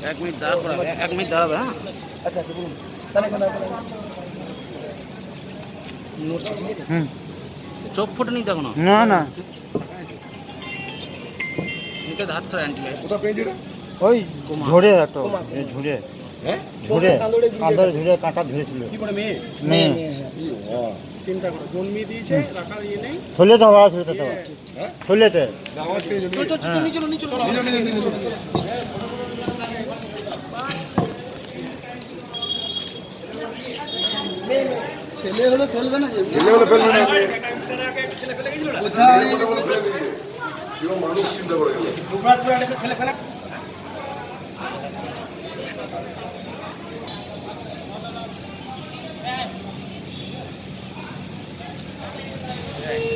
এক মিনিট দাঁড়াবে, 1 মিনিট দাঁড়াবে। হ্যাঁ আচ্ছা আচ্ছা বলুন তাহলে চোখ ফোটেনি তো এখনো? না না এটা ধারটা অ্যান্টি কোথা পেয়েছি রে? ওই ঝরে একটা কোমা। ঝুড়ে হ্যাঁ ঝুড়ে কাঁদরে কাঁদরে ঝুড়ে কাঁটা ঝুড়েছিল কি করে মেয়ে মেয়ে চিন্তা করো জন্মিয়ে দিয়েছে রাখার ইয়ে নেই। থলে তো ভাড়া ছিল তো থলেতে আমার পেয়েছি চল চল চল নিচে নিচে ছেলে হলে ফেলবে না ছেলে হলে ফেলবে না মানুষ চিন্তা করে গেল ছেলে ফেলে